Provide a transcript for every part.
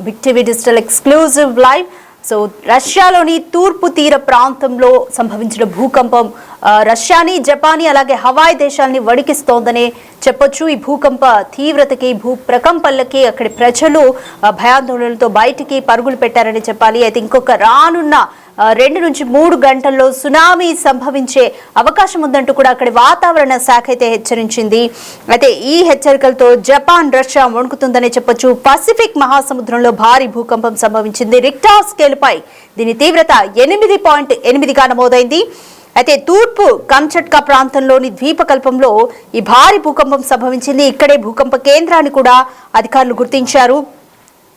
Big TV digital exclusive live. So రష్యాలోని తూర్పు తీర ప్రాంతంలో సంభవించిన భూకంపం రష్యాని, జపాన్ని అలాగే హవాయ్ దేశాలని వణికిస్తోందనే చెప్పొచ్చు. ఈ భూకంప తీవ్రతకి, భూ ప్రకంపనలకి అక్కడి ప్రజలు భయాందోళనలతో బయటికి పరుగులు పెట్టారని చెప్పాలి. అయితే ఇంకొక రానున్న 2 నుంచి 3 గంటల్లో సునామీ సంభవించే అవకాశం ఉందంటూ కూడా అక్కడి వాతావరణ శాఖ అయితే హెచ్చరించింది. అయితే ఈ హెచ్చరికలతో జపాన్, రష్యా వణుకుతుందనే చెప్పొచ్చు. పసిఫిక్ మహాసముద్రంలో భారీ భూకంపం సంభవించింది. రిక్టర్ స్కేల్పై దీని తీవ్రత 8.8గా నమోదైంది. అయితే తూర్పు కంచట్కా ప్రాంతంలోని ద్వీపకల్పంలో ఈ భారీ భూకంపం సంభవించింది. ఇక్కడే భూకంప కేంద్రాన్ని కూడా అధికారులు గుర్తించారు.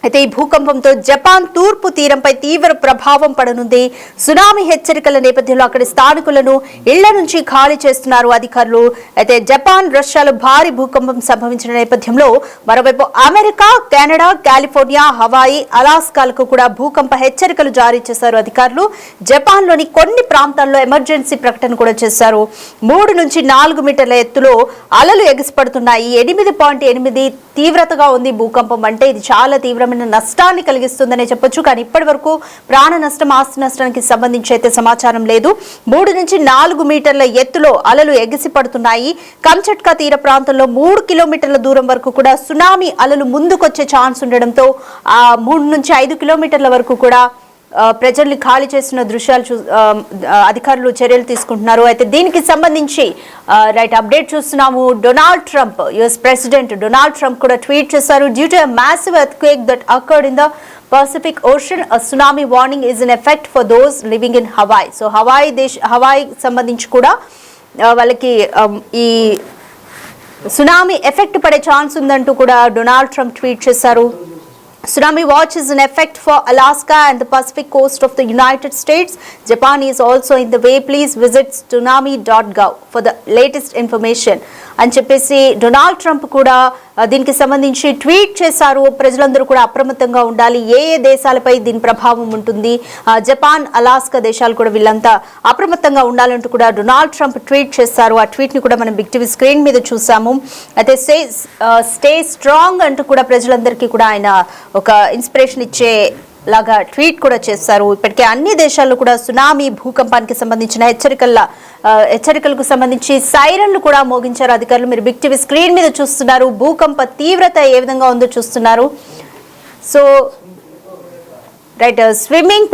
అయితే ఈ భూకంపంతో జపాన్ తూర్పు తీరంపై తీవ్ర ప్రభావం పడనుంది. సునామీ హెచ్చరికల నేపథ్యంలో అక్కడి స్థానికులను ఇళ్ల నుంచి ఖాళీ చేస్తున్నారు అధికారులు. అయితే జపాన్, రష్యాలో భారీ భూకంపం సంభవించిన నేపథ్యంలో మరోవైపు అమెరికా, కెనడా, కాలిఫోర్నియా, హవాయి, అలాస్కాలకు కూడా భూకంప హెచ్చరికలు జారీ చేశారు అధికారులు. జపాన్లోని కొన్ని ప్రాంతాల్లో ఎమర్జెన్సీ ప్రకటన కూడా చేశారు. 3 నుంచి 4 మీటర్ల ఎత్తులో అలలు ఎగిసిపడుతున్నాయి. 8.8 తీవ్రతగా ఉంది భూకంపం. అంటే ఇది చాలా తీవ్రమైన నష్టాన్ని కలిగిస్తుందనే చెప్పొచ్చు. కానీ ఇప్పటి వరకు ప్రాణ నష్టం, ఆస్తి నష్టానికి సంబంధించి అయితే సమాచారం లేదు. 3 నుంచి 4 మీటర్ల ఎత్తులో అలలు ఎగిసి పడుతున్నాయి. కంచట్కా తీర ప్రాంతంలో 3 కిలోమీటర్ల దూరం వరకు కూడా సునామీ అలలు ముందుకొచ్చే ఛాన్స్ ఉండడంతో 3 నుంచి 5 కిలోమీటర్ల వరకు కూడా ప్రజల్ని ఖాళీ చేస్తున్న దృశ్యాలు అధికారులు చర్యలు తీసుకుంటున్నారు. అయితే దీనికి సంబంధించి అప్డేట్ చూస్తున్నాము. Donald Trump, US president Donald Trump కూడా ట్వీట్ చేశారు. Due to a massive earthquake that occurred in the Pacific Ocean, a tsunami warning is in effect for those living in Hawaii. So Hawaii సంబంధించి కూడా వాళ్ళకి ఈ tsunami effect పడే chance ఉందంటూ కూడా Donald Trump tweet చేశారు. Tsunami watch is in effect for Alaska and the Pacific coast of the United States. Japan is also in the way. Please visit tsunami.gov for the latest information. అని చెప్పేసి Donald Trump కూడా దీనికి సంబంధించి tweet చేశారు. ప్రజలందరూ కూడా అప్రమత్తంగా ఉండాలి. ఏ దేశాలపై దీని ప్రభావం ఉంటుంది, జపాన్, అలాస్కా దేశాలు కూడా వీళ్ళంతా అప్రమత్తంగా ఉండాలంటూ కూడా డొనాల్డ్ ట్రంప్ ట్వీట్ చేశారు. ఆ ట్వీట్ ని కూడా మనం బిగ్ టీవీ స్క్రీన్ మీద చూసాము. అయితే స్టే స్ట్రాంగ్ అంటూ కూడా ప్రజలందరికీ కూడా ఆయన ఒక ఇన్స్పిరేషన్ ఇచ్చే లాగా ట్వీట్ కూడా చేశారు. ఇప్పటికే అన్ని దేశాల్లో కూడా సునామీ, భూకంపానికి సంబంధించిన హెచ్చరికలకు సంబంధించి సైరన్లు కూడా మోగించారు అధికారులు. మీరు బిగ్ టీవీ స్క్రీన్ మీద చూస్తున్నారు. భూకంప తీవ్రత ఏ విధంగా ఉందో చూస్తున్నారు. సో స్విమ్మింగ్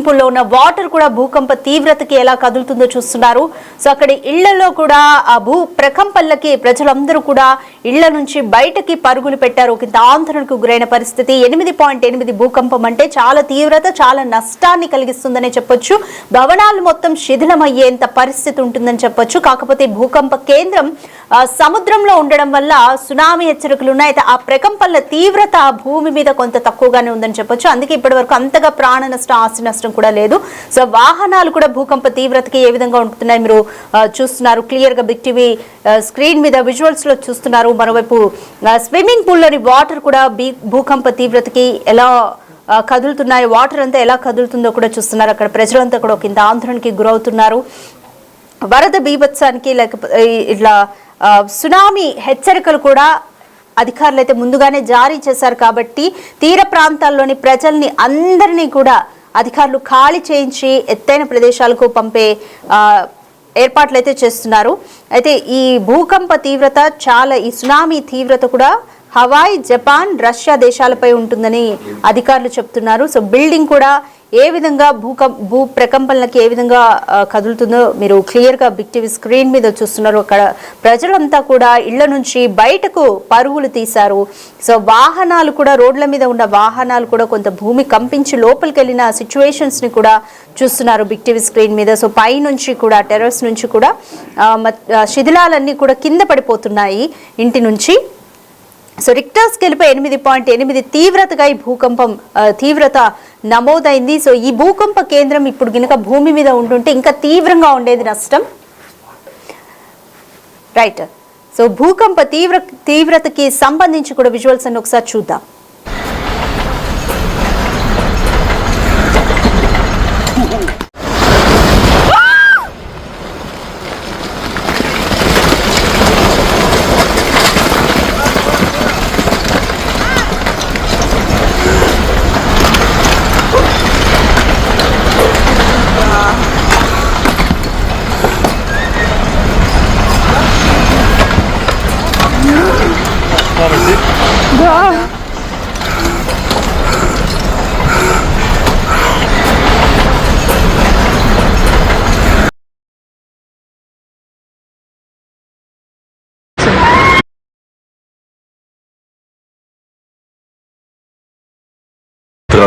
పూల్లో ఉన్న వాటర్ కూడా భూకంప తీవ్రతకి ఎలా కదులుతుందో చూస్తున్నారు. సో అక్కడి ఇళ్లలో కూడా ఆ భూ ప్రకంపనలకి ప్రజలందరూ కూడా ఇళ్ల నుంచి బయటకి పరుగులు పెట్టారు. ఒక ఆందోళనకు గురైన పరిస్థితి. 8.8 భూకంపం అంటే చాలా తీవ్రత, చాలా నష్టాన్ని కలిగిస్తుందనే చెప్పొచ్చు. భవనాలు మొత్తం శిథిలమయ్యేంత పరిస్థితి ఉంటుందని చెప్పొచ్చు. కాకపోతే భూకంప కేంద్రం సముద్రంలో ఉండడం వల్ల సునామీ హెచ్చరికలు ఉన్నాయి. అయితే ఆ ప్రకంపనల తీవ్రత భూమి మీద కొంత తక్కువగానే ఉందని చెప్పొచ్చు. అందుకే ఇప్పటి వరకు అంతగా ప్రాణ నష్టం, ఆస్తి నష్టం కూడా లేదు. సో వాహనాలు కూడా భూకంప తీవ్రతకి ఏ విధంగా ఉంటున్నాయి మీరు చూస్తున్నారు. క్లియర్ గా బిగ్ టీవీ స్క్రీన్ మీద విజువల్స్ లో చూస్తున్నారు. మరోవైపు స్విమ్మింగ్ పూల్ లోని వాటర్ కూడా భూకంప తీవ్రతకి ఎలా కదులుతున్నాయి, వాటర్ అంతా ఎలా కదులుతుందో కూడా చూస్తున్నారు. అక్కడ ప్రజలంతా కూడా ఒక ఇంత ఆందోళనకి గురవుతున్నారు. వరద బీభత్సానికి లేకపోతే ఇట్లా సునామీ హెచ్చరికలు కూడా అధికారులు అయితే ముందుగానే జారీ చేశారు. కాబట్టి తీర ప్రాంతాల్లోని ప్రజల్ని అందరినీ కూడా అధికారులు ఖాళీ చేయించి ఎత్తైన ప్రదేశాలకు పంపే ఏర్పాట్లు అయితే చేస్తున్నారు. అయితే ఈ భూకంప తీవ్రత ఈ సునామీ తీవ్రత కూడా హవాయ్, జపాన్, రష్యా దేశాలపై ఉంటుందని అధికారులు చెప్తున్నారు. సో బిల్డింగ్ కూడా ఏ విధంగా భూ ప్రకంపనలకి ఏ విధంగా కదులుతుందో మీరు క్లియర్ గా బిగ్ టీవీ స్క్రీన్ మీద చూస్తున్నారు. అక్కడ ప్రజలంతా కూడా ఇళ్ల నుంచి బయటకు పరుగులు తీశారు. సో వాహనాలు కూడా, రోడ్ల మీద ఉన్న వాహనాలు కూడా కొంత భూమి కంపించి లోపలికి వెళ్ళిన సిచ్యువేషన్స్ ని కూడా చూస్తున్నారు బిగ్ టీవీ స్క్రీన్ మీద. సో పై నుంచి కూడా, టెర్రస్ నుంచి కూడా శిథిలాలన్నీ కూడా కింద పడిపోతున్నాయి ఇంటి నుంచి. సో రిక్టర్ స్కేల్పై 8.8 తీవ్రతగా ఈ భూకంపం తీవ్రత నమోదైంది. సో ఈ భూకంప కేంద్రం ఇప్పుడు గినక భూమి మీద ఉంటుంటే ఇంకా తీవ్రంగా ఉండేది నష్టం. సో భూకంప తీవ్రతకి సంబంధించి కూడా విజువల్స్ అన్ని ఒకసారి చూద్దాం.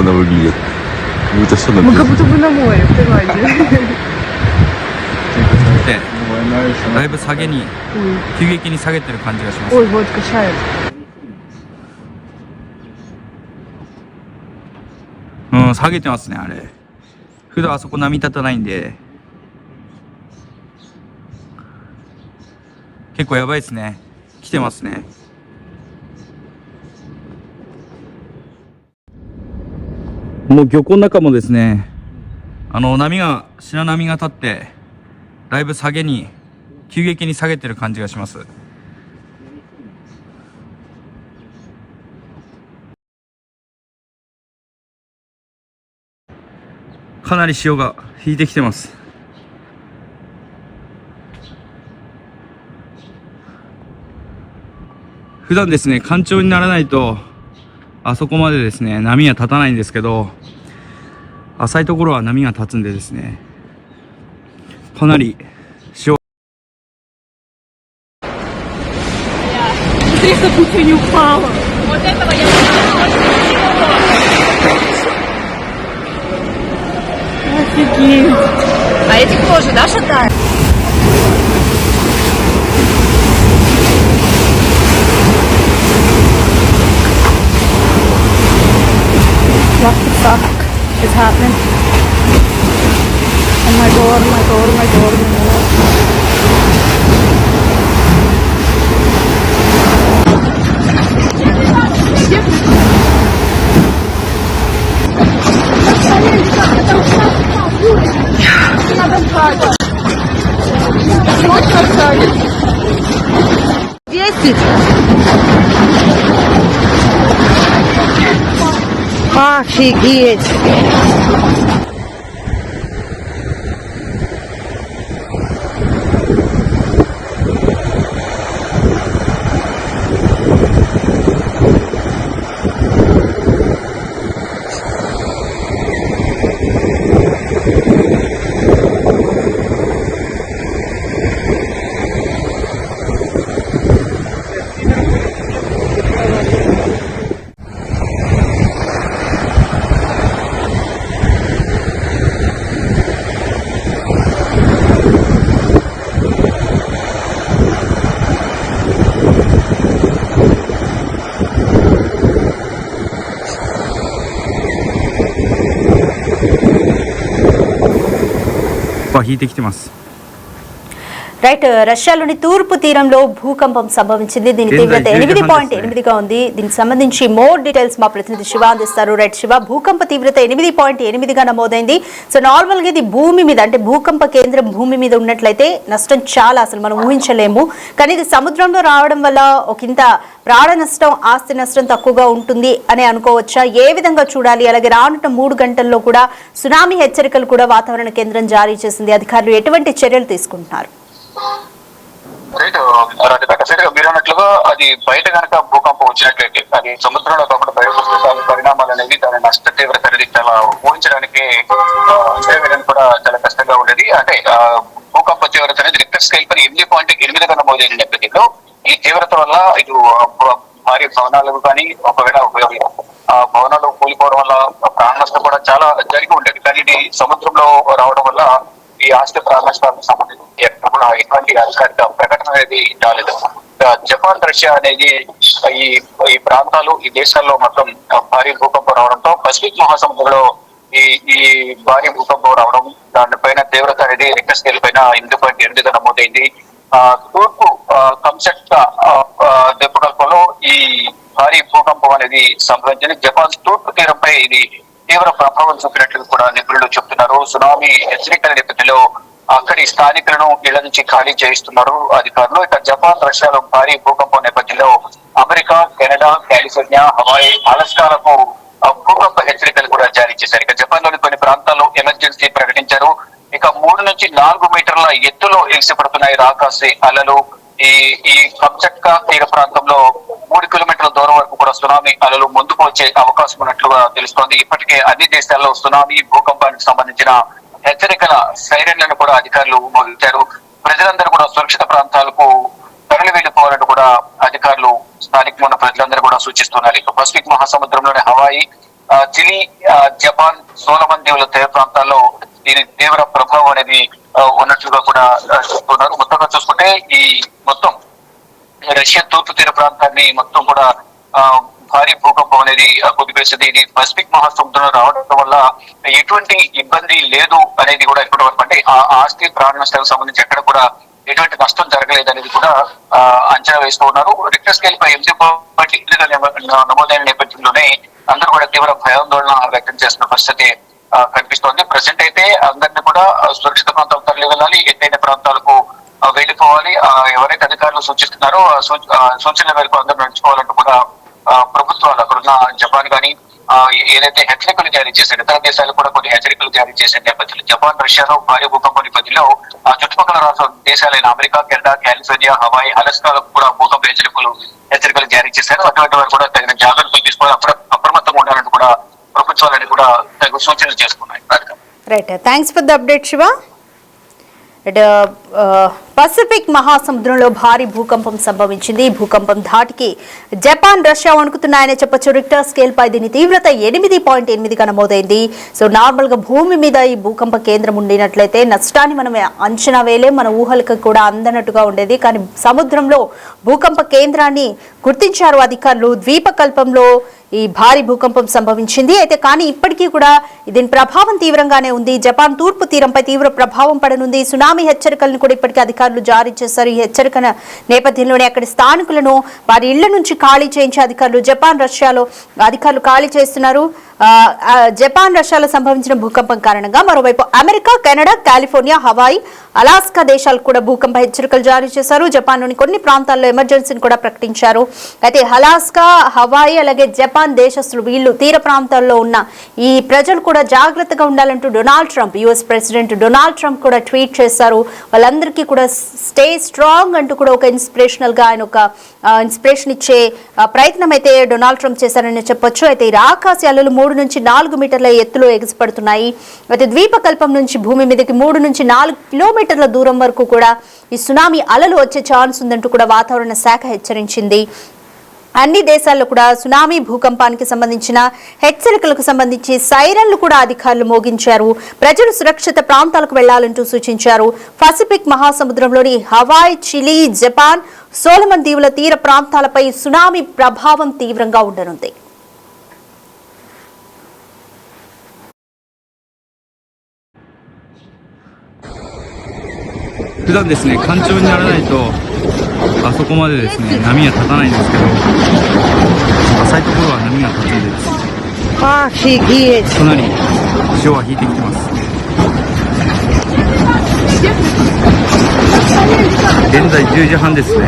она выглядит. Как будто что Мы как будто бы на море в Таиланде. でだいぶ下げに急激に下げてる感じがします。 Ой, вот качает. 下げてますね。あれ普段あそこ波立たないんで結構やばいですね。来てますね。もう漁港の中もですね、白波が立ってだいぶ急激に下げてる感じがします。かなり潮が引いてきてます。普段ですね、干潮にならないとあそこまでですね波は立たないんですけど、浅いところは波が立つんでですね、かなり潮 Смотри, чтобы ничего не упало. Вот этого я Офигеть. А этих тоже, да, шатают? What the fuck is happening? Oh my god, oh my god, oh my god, oh my god. Офигеть!引いてきてます。 right, రష్యాలోని తూర్పు తీరంలో భూకంపం సంభవించింది. దీని తీవ్రత 8.8గా ఉంది. దీనికి సంబంధించి మోర్ డీటెయిల్స్ మా ప్రతినిధి శివ అందిస్తారు. రైట్ శివ, భూకంప తీవ్రత 8.8గా నమోదైంది. సో నార్మల్గా ఇది భూమి మీద, అంటే భూకంప కేంద్రం భూమి మీద ఉన్నట్లయితే నష్టం చాలా అసలు మనం ఊహించలేము. కానీ ఇది సముద్రంలో రావడం వల్ల ఒకంత ప్రాణ నష్టం, ఆస్తి నష్టం తక్కువగా ఉంటుంది అని అనుకోవచ్చా? ఏ విధంగా చూడాలి? అలాగే రానున్న 3 గంటల్లో కూడా సునామీ హెచ్చరికలు కూడా వాతావరణ కేంద్రం జారీ చేసింది. అధికారులు ఎటువంటి చర్యలు తీసుకుంటున్నారు? మీరు అన్నట్లుగా అది బయట కనుక భూకంపం వచ్చినట్లయితే అది సముద్రంలో కాకుండా బయట దాని పరిణామాలు అనేవి, దాని నష్ట తీవ్రత అనేది చాలా ఊహించడానికి కూడా చాలా కష్టంగా ఉండేది. అంటే భూకంప తీవ్రత అనేది రిక్టర్ స్కేల్ పై 8.8గా నమోదైన నేపథ్యంలో ఈ తీవ్రత వల్ల ఇటు భారీ భవనాలకు కానీ, ఒకవేళ ఆ భవనాలు కూలిపోవడం వల్ల ప్రాణ నష్టం కూడా చాలా జరిగి ఉండేది. కానీ ఇది సముద్రంలో రావడం వల్ల ఈ ఆస్తి ప్రాణ నష్టాలకు సంబంధించి ఎటువంటి అధికారిక ప్రకటన అనేది రాలేదు. జపాన్, రష్యా అనేది ఈ ప్రాంతాలు, ఈ దేశాల్లో మొత్తం భారీ భూకంపం రావడంతో పసిఫిక్ మహాసముద్రంలో ఈ భారీ భూకంపం రావడం, దానిపైన తీవ్రత అనేది రిక్టర్ స్కేల్ పైన 8.8గా నమోదైంది. తూర్పు కంచట్కా ద్వీపకల్పంలో ఈ భారీ భూకంపం అనేది సంభవించింది. జపాన్ తూర్పు తీరంపై ఇది తీవ్ర ప్రభావం చూపినట్లు కూడా నిపుణులు చెబుతున్నారు. సునామీ హెచ్చరికల నేపథ్యంలో అక్కడి స్థానికులను ఇళ్ల నుంచి ఖాళీ చేయిస్తున్నారు అధికారులు. ఇక జపాన్, రష్యాలో భారీ భూకంపం నేపథ్యంలో అమెరికా, కెనడా, కాలిఫోర్నియా, హవాయి, అలస్కాలకు భూకంప హెచ్చరికలు కూడా జారీ చేశారు. ఇక జపాన్ లోని కొన్ని ప్రాంతాల్లో ఎమర్జెన్సీ ప్రకటించారు. ఇక 3 నుంచి 4 మీటర్ల ఎత్తులో ఎగిసిపడుతున్నాయి రాకాసి అలలు. ఈ కంచట్కా తీర ప్రాంతంలో 3 కిలోమీటర్ల దూరం వరకు కూడా సునామీ అలలు ముందుకు వచ్చే అవకాశం ఉన్నట్లుగా తెలుస్తోంది. ఇప్పటికే అన్ని దేశాల్లో సునామీ, భూకంపానికి సంబంధించిన హెచ్చరికల సైరన్లను కూడా అధికారులు మోగించారు. ప్రజలందరూ కూడా సురక్షిత ప్రాంతాలకు తరలి వెళ్లిపోవాలని కూడా అధికారులు స్థానికంగా ఉన్న ప్రజలందరూ కూడా సూచిస్తున్నారు. ఇక పసిఫిక్ మహాసముద్రంలోని హవాయి, చిలీ, జపాన్, సోలమన్ దీవుల తీర ప్రాంతాల్లో దీని తీవ్ర ప్రభావం అనేది ఉన్నట్లుగా కూడా చెప్తున్నారు. మొత్తంగా చూసుకుంటే ఈ మొత్తం రష్యా తూర్పు తీర ప్రాంతాన్ని మొత్తం కూడా భారీ భూకంపం అనేది కుదిపేసింది. ఇది పసిఫిక్ మహాసముద్రంలో రావడం వల్ల ఎటువంటి ఇబ్బంది లేదు అనేది కూడా ఇప్పటి వరకు, అంటే ఆ ఆస్తి ప్రాణ నష్టాలకు సంబంధించి ఎక్కడ కూడా ఎటువంటి నష్టం జరగలేదు అనేది కూడా అంచనా వేస్తూ ఉన్నారు. రిక్టర్ స్కేల్ పై 8.8 నమోదైన నేపథ్యంలోనే అందరూ కూడా తీవ్ర భయాందోళన వ్యక్తం చేస్తున్న పరిస్థితి కనిపిస్తోంది. ప్రజెంట్ అయితే అందరినీ కూడా సురక్షిత ప్రాంతాలకు తరలి వెళ్ళాలి, ఎత్తైన ప్రాంతాలకు వెళ్ళిపోవాలి. ఎవరైతే అధికారులు సూచిస్తున్నారో సూచనల మేరకు అందరూ నడుచుకోవాలంటూ కూడా ప్రభుత్వాలు అక్కడున్న జపాన్ కానీ ఏదైతే హెచ్చరికలు జారీ చేశారు, ఇతర దేశాలు కూడా కొన్ని హెచ్చరికలు జారీ చేసే నేపథ్యంలో జపాన్, రష్యాలో భారీ భూకంపం నేపథ్యంలో చుట్టుపక్కల రాష్ట్ర దేశాలైన అమెరికా, కెనడా, కాలిఫోర్నియా, హవాయి, అలస్కాలకు కూడా భూకంప హెచ్చరికలు జారీ చేశారు. అటువంటి వారు కూడా తగిన జాగ్రత్తలు తీసుకోవాలి, అప్రమత్తంగా ఉండాలని కూడా ప్రభుత్వాలని కూడా తగు సూచనలు చేసుకున్నాయి. Right, thanks for the update Shiva. Pacific మహాసముద్రంలో భారీ భూకంపం సంభవించింది. ఈ భూకంపం ధాటికి జపాన్, రష్యా వణుకుతున్నాయని చెప్పొచ్చు. రిక్టర్ స్కేల్ పై దీని తీవ్రత 8.8గా నమోదైంది. సో నార్మల్ గా భూమి మీద ఈ భూకంప కేంద్రం ఉండినట్లయితే నష్టాన్ని మనం అంచనా వేయలేం, మన ఊహలకు కూడా అందనట్టుగా ఉండేది. కానీ సముద్రంలో భూకంప కేంద్రాన్ని గుర్తించారు అధికారులు. ద్వీపకల్పంలో ఈ భారీ భూకంపం సంభవించింది. అయితే కానీ ఇప్పటికీ కూడా దీని ప్రభావం తీవ్రంగానే ఉంది. జపాన్ తూర్పు తీరంపై తీవ్ర ప్రభావం పడనుంది. సునామీ హెచ్చరికలను కూడా ఇప్పటికీ అధికారులు జారీ చేశారు. ఈ హెచ్చరికల నేపథ్యంలోనే అక్కడి స్థానికులను వారి ఇళ్ల నుంచి ఖాళీ చేయించే అధికారులు జపాన్, రష్యాలో అధికారులు ఖాళీ చేస్తున్నారు. జపాన్, రష్యాలో సంభవించిన భూకంపం కారణంగా మరోవైపు America, Canada, California, Hawaii, Alaska దేశాలకు కూడా భూకంప హెచ్చరికలు జారీ చేశారు. జపాన్లోని కొన్ని ప్రాంతాల్లో ఎమర్జెన్సీని కూడా ప్రకటించారు. అయితే అలాస్కా, హవాయి అలాగే జపాన్ దేశస్తులు వీళ్ళు తీర ప్రాంతాల్లో ఉన్న ఈ ప్రజలు కూడా జాగ్రత్తగా ఉండాలంటూ Donald Trump, US president Donald Trump కూడా ట్వీట్ చేశారు. వాళ్ళందరికీ కూడా స్టే స్ట్రాంగ్ అంటూ కూడా ఒక ఇన్స్పిరేషనల్ గా ఆయన ఒక ఇన్స్పిరేషన్ ఇచ్చే ప్రయత్నం అయితే డొనాల్డ్ ట్రంప్ చేశారని చెప్పొచ్చు. అయితే ఈ ఆకాశ అలలు 3 నుంచి 4 మీటర్ల ఎత్తులో ఎగిసిపడుతున్నాయి. అయితే ద్వీపకల్పం నుంచి భూమి మీదకి 3 నుంచి 4 కిలోమీటర్ల దూరం వరకు కూడా ఈ సునామీ అలలు వచ్చే ఛాన్స్ ఉందంటూ కూడా వాతావరణ శాఖ హెచ్చరించింది. అన్ని దేశాల్లో కూడా సునామీ భూకంపానికి సంబంధించిన హెచ్చరికలకు సంబంధించి సైరన్లు కూడా అధికారులు మోగించారు. ప్రజలు సురక్షిత ప్రాంతాలకు వెళ్లాలంటూ సూచించారు. పసిఫిక్ మహాసముద్రంలోని హవాయ్, చిలీ, జపాన్, సోలమన్ దీవుల తీర ప్రాంతాలపై సునామీ ప్రభావం తీవ్రంగా ఉండనుంది. 普段ですね、干潮にならないとあそこまでですね波は立たないんですけど、浅いところは波が立つんでですね、かなり潮は引いてきてます。現在10時半ですね。